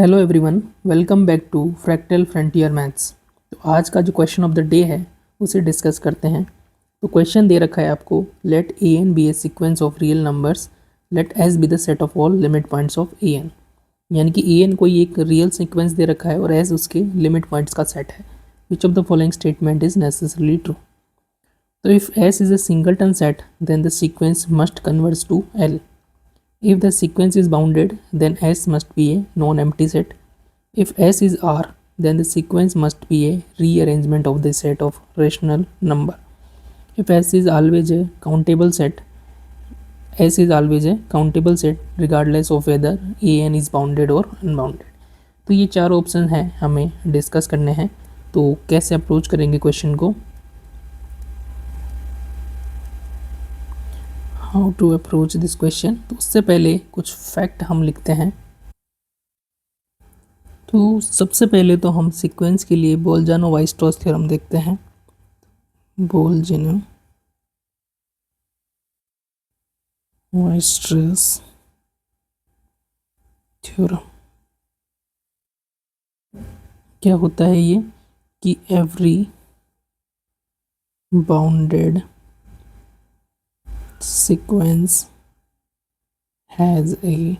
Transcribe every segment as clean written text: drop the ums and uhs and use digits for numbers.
Hello everyone, welcome back to fractal frontier maths. तो आज का जो क्वेश्चन ऑफ द डे है उसे डिस्कस करते हैं। तो क्वेश्चन दे रखा है आपको, let A N be a sequence of real numbers, let S be the set of all limit points of A N. यानी कि ए एन कोई एक रियल सीक्वेंस दे रखा है और एस उसके लिमिट पॉइंट्स का सेट है। Which of the following statement is necessarily true. तो if S is a singleton set then the sequence must converge to L. If the sequence is bounded, then S must be a non-empty set. If S is R, then the sequence must be a rearrangement of the set of rational number. If S is always a countable set, S is always a countable set regardless of whether AN is bounded or unbounded. तो ये चार option हैं हमें discuss करने हैं। तो कैसे approach करेंगे क्वेश्चन को, how to approach this question. तो उससे पहले कुछ फैक्ट हम लिखते हैं। तो सबसे पहले तो हम सीक्वेंस के लिए बोलजानो वाइस्ट्रॉस थ्योरम देखते हैं। बोलजानो वाइस्ट्रॉस थ्योरम क्या होता है ये कि every bounded sequence has a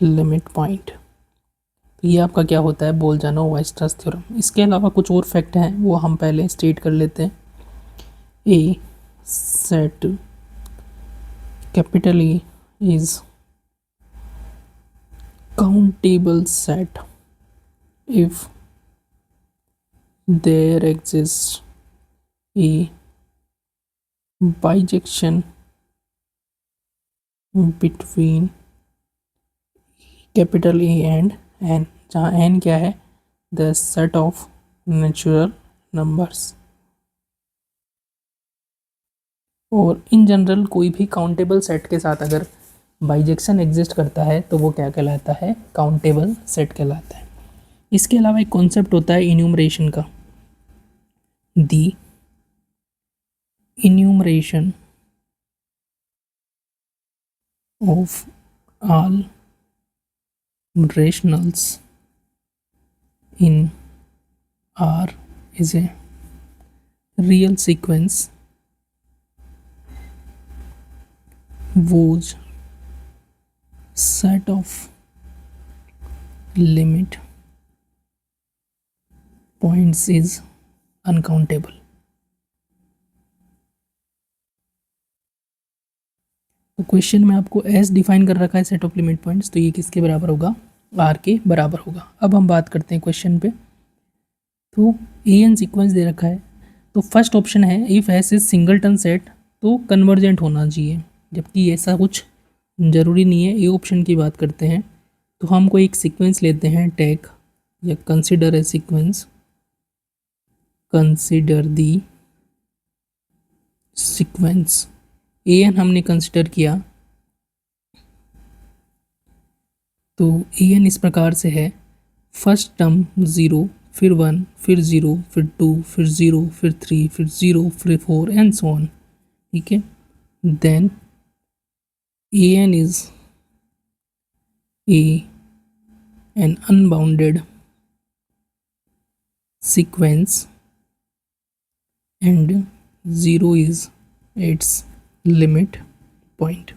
limit point. तो ये आपका क्या होता है, बोलजानो वाइस्ट्रॉस थ्योरम। इसके अलावा कुछ और फैक्ट हैं वो हम पहले स्टेट कर लेते हैं। A set capital E is countable set if there exists a bijection between capital A and n, जहाँ n क्या है, the set of natural numbers। और इन जनरल कोई भी काउंटेबल सेट के साथ अगर बाइजेक्शन एग्जिस्ट करता है तो वो क्या कहलाता है, काउंटेबल सेट कहलाता है। इसके अलावा एक कॉन्सेप्ट होता है इन्यूमरेशन का। The enumeration of all rationals in R is a real sequence whose set of limit points is uncountable। तो क्वेश्चन में आपको एस डिफाइन कर रखा है सेट ऑफ लिमिट पॉइंट्स, तो ये किसके बराबर होगा, आर के बराबर होगा। अब हम बात करते हैं क्वेश्चन पे। तो ए एन सीक्वेंस दे रखा है, तो फर्स्ट ऑप्शन है if S is singleton set तो कन्वर्जेंट होना चाहिए, जबकि ऐसा कुछ ज़रूरी नहीं है। ए ऑप्शन की बात करते हैं तो हम कोई एक सीक्वेंस लेते हैं, टेक या consider a sequence, consider the sequence A N हमने कंसिडर किया। तो ए एन इस प्रकार से है, फर्स्ट टर्म 0, फिर 1, फिर 0, फिर 2, फिर 0, फिर 3, फिर 0, फिर 4 एंड सो ऑन। ठीक है, then A N is an unbounded sequence and 0 is its limit point.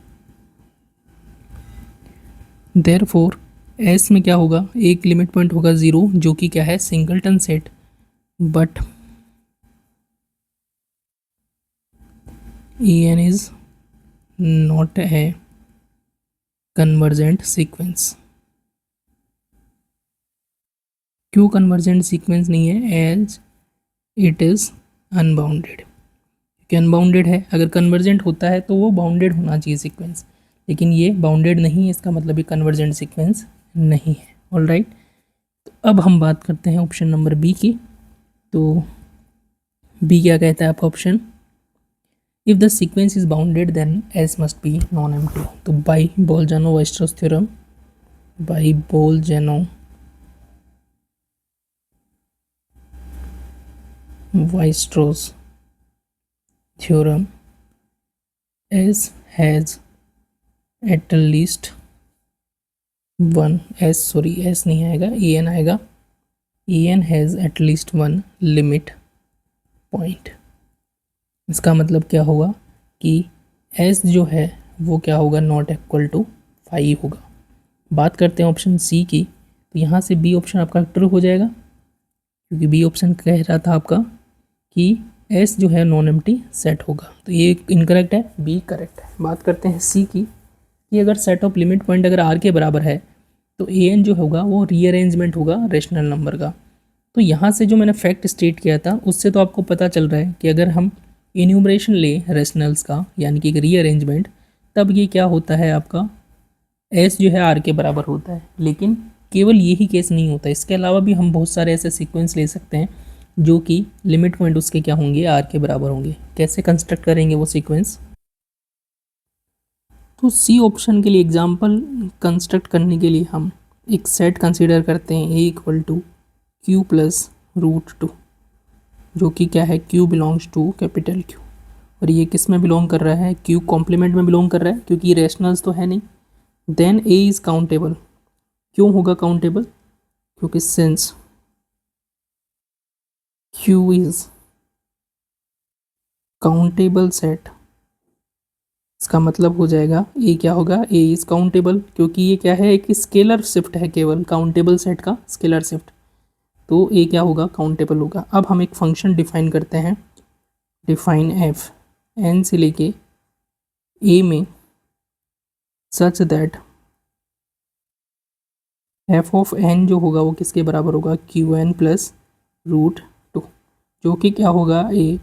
Therefore S में क्या होगा, एक लिमिट पॉइंट होगा 0 जो कि क्या है, singleton set, but A N is not a convergent sequence. क्यों कन्वर्जेंट सीक्वेंस नहीं है, एज इट इज़ अनबाउंडेड। क्योंकि अनबाउंडेड है, अगर कन्वर्जेंट होता है तो वो बाउंडेड होना चाहिए सीक्वेंस, लेकिन ये बाउंडेड नहीं है, इसका मतलब ये कन्वर्जेंट सीक्वेंस नहीं है। ऑलराइट, तो अब हम बात करते हैं ऑप्शन नंबर बी की। तो बी क्या कहता है आपका option, if the sequence is bounded then S must be non empty. तो by Bolzano Weierstrass theorem, by Bolzano Weierstrass theorem, S has at least one, S नहीं आएगा, ए एन आएगा। A N has at least one limit point. इसका मतलब क्या होगा कि S जो है वो क्या होगा, नॉट इक्वल टू 5 होगा। बात करते हैं ऑप्शन सी की, तो यहाँ से बी ऑप्शन आपका ट्रू हो जाएगा, क्योंकि बी ऑप्शन कह रहा था आपका कि एस जो है नॉन एम्प्टी सेट होगा, तो ये इनकरेक्ट है, बी करेक्ट है। बात करते हैं सी की, कि अगर सेट ऑफ लिमिट पॉइंट अगर आर के बराबर है तो ए एन जो होगा वो रीअरेंजमेंट होगा रेशनल नंबर का। तो यहाँ से जो मैंने फैक्ट स्टेट किया था उससे तो आपको पता चल रहा है कि अगर हम इन्यूमरेशन ले रेशनल्स का, यानी कि रीअरेंजमेंट, तब ये क्या होता है आपका, एस जो है आर के बराबर होता है। लेकिन केवल यही केस नहीं होता, इसके अलावा भी हम बहुत सारे ऐसे सीक्वेंस ले सकते हैं जो कि लिमिट पॉइंट उसके क्या होंगे, आर के बराबर होंगे। कैसे कंस्ट्रक्ट करेंगे वो सीक्वेंस, तो सी ऑप्शन के लिए एग्जांपल कंस्ट्रक्ट करने के लिए हम एक सेट कंसीडर करते हैं, A equal to Q plus root two, जो कि क्या है, Q belongs to capital Q. और ये किस में बिलोंग कर रहा है, क्यू कॉम्प्लीमेंट में बिलोंग कर रहा है, क्योंकि रेशनल्स तो है नहीं। Then A is countable. क्यों होगा काउंटेबल, क्योंकि since Q is countable set, इसका मतलब हो जाएगा ए क्या होगा, ए इज़ काउंटेबल, क्योंकि ये क्या है, एक स्केलर शिफ्ट है, केवल काउंटेबल सेट का स्केलर शिफ्ट, तो ए क्या होगा, काउंटेबल होगा। अब हम एक फंक्शन डिफाइन करते हैं, डिफाइन एफ एन से लेके ए में, such that F of N जो होगा वो किसके बराबर होगा, Q N plus root two, जो कि क्या होगा, ए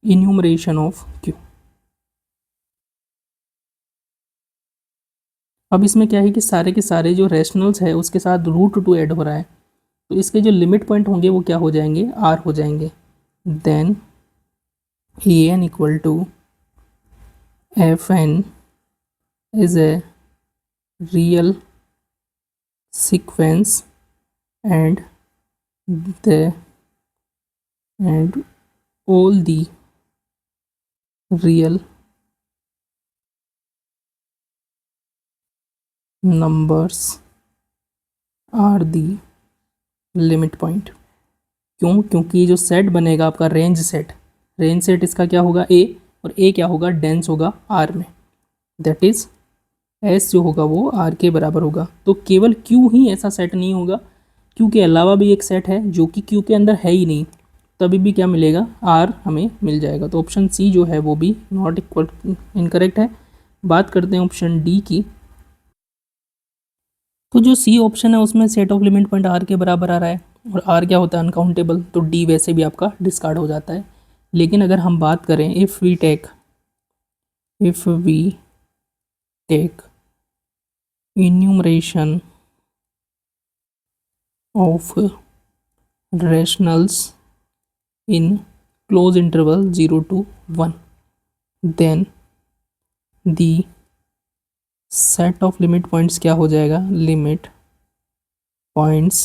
इन्यूमरेशन ऑफ क्यू। अब इसमें क्या है कि सारे के सारे जो रेशनल्स है उसके साथ रूट टू ऐड हो रहा है, तो इसके जो लिमिट पॉइंट होंगे वो क्या हो जाएंगे, आर हो जाएंगे। Then A N equal to F N is a real sequence and the and all the real numbers are the limit point। क्यों, क्योंकि ये जो सेट बनेगा आपका रेंज सेट इसका क्या होगा, ए, और ए क्या होगा, डेंस होगा आर में, दैट इज एस जो होगा वो आर के बराबर होगा। तो केवल क्यू ही ऐसा सेट नहीं होगा, क्यू के अलावा भी एक सेट है जो कि क्यू के अंदर है ही नहीं, तभी भी क्या मिलेगा, आर हमें मिल जाएगा। तो ऑप्शन सी जो है वो भी नॉट इक्वल, इनकरेक्ट है। बात करते हैं ऑप्शन डी की, तो जो सी ऑप्शन है उसमें set of limit point R के बराबर आ रहा है, और आर क्या होता है, अनकाउंटेबल, तो डी वैसे भी आपका डिस्कार्ड हो जाता है। लेकिन अगर हम बात करें, if we take enumeration of rationals in close interval 0 to 1, then the set of limit points क्या हो जाएगा, limit points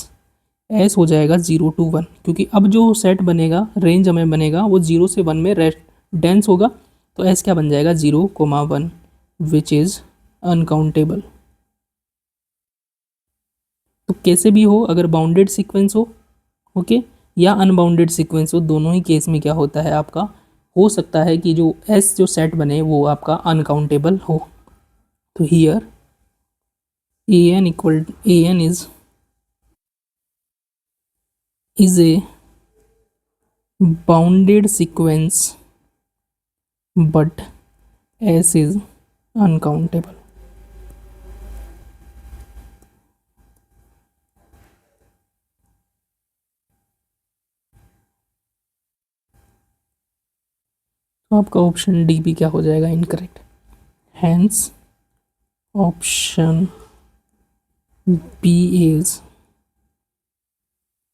s हो जाएगा 0 to 1, क्योंकि अब जो सेट बनेगा, रेंज हमें बनेगा वो 0 से 1 में डेंस होगा, तो s क्या बन जाएगा, 0,1, विच इज़ अनकाउंटेबल। तो कैसे भी हो, अगर बाउंडेड सीक्वेंस हो, ओके, या अनबाउंडेड सीक्वेंस हो, दोनों ही केस में क्या होता है आपका, हो सकता है कि जो एस जो सेट बने वो आपका अनकाउंटेबल हो। तो here A N is a bounded sequence but S is uncountable. तो आपका ऑप्शन डी भी क्या हो जाएगा, incorrect. Hence option B is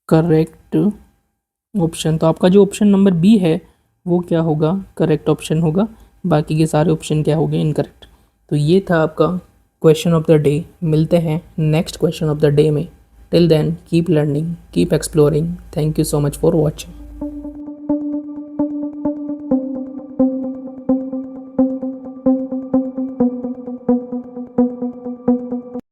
correct option. तो आपका जो ऑप्शन नंबर बी है वो क्या होगा, करेक्ट ऑप्शन होगा, बाकी के सारे ऑप्शन क्या हो गए, इनकरेक्ट। तो ये था आपका क्वेश्चन ऑफ द डे। मिलते हैं next question of the day में। Till then keep learning, keep exploring. Thank you so much for watching.